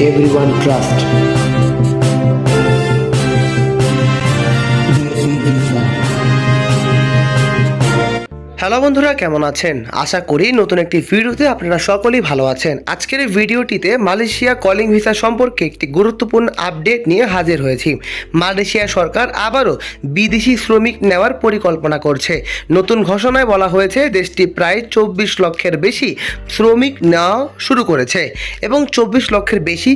everyone trust. Hello বন্ধুরা, কেমন আছেন? আশা করি নতুন একটি ভিডিওতে আপনারা সকলেই ভালো আছেন। আজকের এই ভিডিওটিতে মালয়েশিয়া কলিং ভিসা সম্পর্কে একটি গুরুত্বপূর্ণ আপডেট নিয়ে হাজির হয়েছি। মালয়েশিয়া সরকার আবারও বিদেশি শ্রমিক নেওয়ার পরিকল্পনা করছে। নতুন ঘোষণায় বলা হয়েছে দেশটি প্রায় 24 লক্ষের বেশি শ্রমিক নেওয়া শুরু করেছে এবং 24 লক্ষের বেশি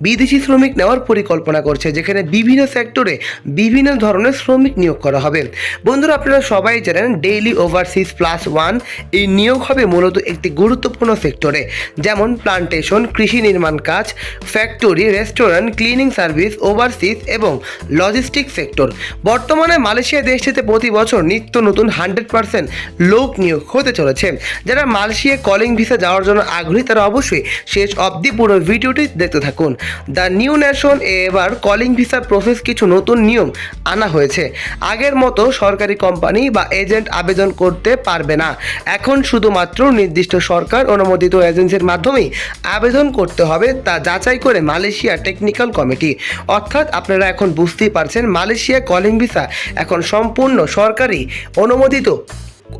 বিদেশি শ্রমিক নেওয়ার পরিকল্পনা করছে, যেখানে বিভিন্ন সেক্টরে বিভিন্ন ধরনের শ্রমিক নিয়োগ করা হবে। বন্ধুরা, আপনারা সবাই জানেন ডেইলি ওভারসিজ +1 এই নিয়োগ হবে মূলত একটি গুরুত্বপূর্ণ সেক্টরে, যেমন প্লান্টেশন, কৃষি নির্মাণ কাজ, factory, restaurant, cleaning service, overseas এবং লজিস্টিক সেক্টর। বর্তমানে মালয়েশিয়া দেশটিতে প্রতি বছর নিত্য নতুন 100% লোক নিয়োগ হতে চলেছে। যারা মালয়েশিয়া কলিং ভিসা যাওয়ার জন্য আগ্রহী তারা অবশ্যই শেষ অবধি পুরো ভিডিওটি দেখতে থাকুন। দ্য নিউ নেশন এবার কলিং ভিসা প্রসেস কিছু নতুন নিয়ম আনা হয়েছে। আগের মতো সরকারি কোম্পানি বা এজেন্ট আবেদন করতে পারবে না। এখন শুধুমাত্র নির্দিষ্ট সরকার অনুমোদিত এজেন্সির মাধ্যমেই আবেদন করতে হবে, তা যাচাই করে মালয়েশিয়া টেকনিক্যাল কমিটি। অর্থাৎ আপনারা এখন বুঝতেই পারছেন, মালয়েশিয়া কলিং ভিসা এখন সম্পূর্ণ সরকারি অনুমোদিত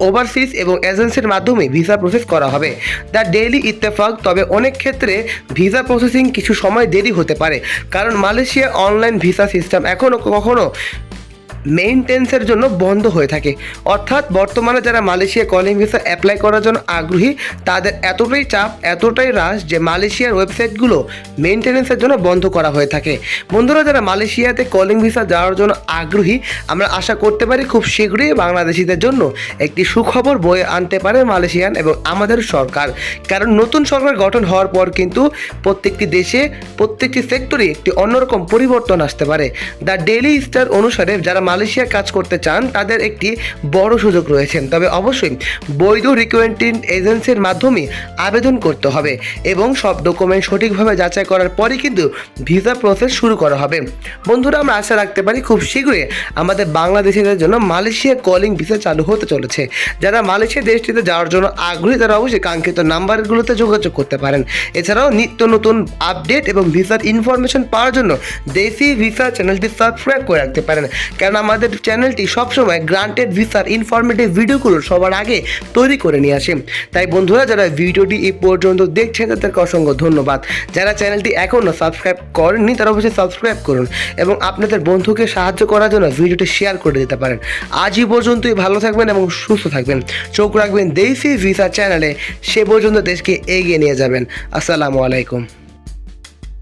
ওভারসিজ এবং এজেন্সির মাধ্যমে ভিসা প্রসেস করা হবে। The daily Ittefaq. তবে অনেক ক্ষেত্রে ভিসা প্রসেসিং কিছু সময় দেরি হতে পারে, কারণ মালয়েশিয়া অনলাইন ভিসা সিস্টেম এখনও কখনো মেইনটেন্সের জন্য বন্ধ হয়ে থাকে। অর্থাৎ বর্তমানে যারা মালয়েশিয়া কলিং ভিসা অ্যাপ্লাই করার জন্য আগ্রহী তাদের এতটাই চাপ, এতটাই হ্রাস যে মালয়েশিয়ার ওয়েবসাইটগুলো মেইনটেনেন্সের জন্য বন্ধ করা হয়ে থাকে। বন্ধুরা, যারা মালয়েশিয়াতে কলিং ভিসা যাওয়ার জন্য আগ্রহী, আমরা আশা করতে পারি খুব শীঘ্রই বাংলাদেশিদের জন্য একটি সুখবর বয়ে আনতে পারে মালয়েশিয়ান এবং আমাদের সরকার। কারণ নতুন সরকার গঠন হওয়ার পর কিন্তু প্রত্যেকটি দেশে প্রত্যেকটি সেক্টরে একটি অন্যরকম পরিবর্তন আসতে পারে। দ্য ডেইলি স্টার অনুসারে যারা মালয়েশিয়া কাজ করতে চান তাদের একটি বড় সুযোগ রয়েছে, তবে অবশ্যই বৈধ রিক্রুটমেন্ট এজেন্সির মাধ্যমে আবেদন করতে হবে এবং সব ডকুমেন্ট সঠিকভাবে যাচাই করার পরই কিন্তু ভিসা প্রসেস শুরু করা হবে। বন্ধুরা, আমরা আশা রাখতে পারি খুব শীঘ্রই আমাদের বাংলাদেশিদের জন্য মালয়েশিয়া কলিং ভিসা চালু হতে চলেছে। যারা মালয়েশিয়া দেশটিতে যাওয়ার জন্য আগ্রহী তারা অবশ্যই কাঙ্ক্ষিত নাম্বারগুলোতে যোগাযোগ করতে পারেন। এছাড়াও নিত্য নতুন আপডেট এবং ভিসার ইনফরমেশন পাওয়ার জন্য দেশি ভিসা চ্যানেলটি সাবস্ক্রাইব করে রাখতে পারেন, কারণ আমাদের চ্যানেলটি সবসময় গ্রান্টেড ভিসার ইনফরমেটিভ ভিডিওগুলো সবার আগে তৈরি করে নিয়ে আসে। তাই বন্ধুরা, যারা ভিডিওটি এই পর্যন্ত দেখছেন তাদেরকে অসংখ্য ধন্যবাদ। যারা চ্যানেলটি এখনও সাবস্ক্রাইব করেননি তারা অবশ্যই সাবস্ক্রাইব করুন এবং আপনাদের বন্ধুকে সাহায্য করার জন্য ভিডিওটি শেয়ার করে দিতে পারেন। আজই পর্যন্তই ভালো থাকবেন এবং সুস্থ থাকবেন। চোখ রাখবেন দেশি ভিসা চ্যানেলে। সে পর্যন্ত দেশকে এগিয়ে নিয়ে যাবেন। আসসালামু আলাইকুম।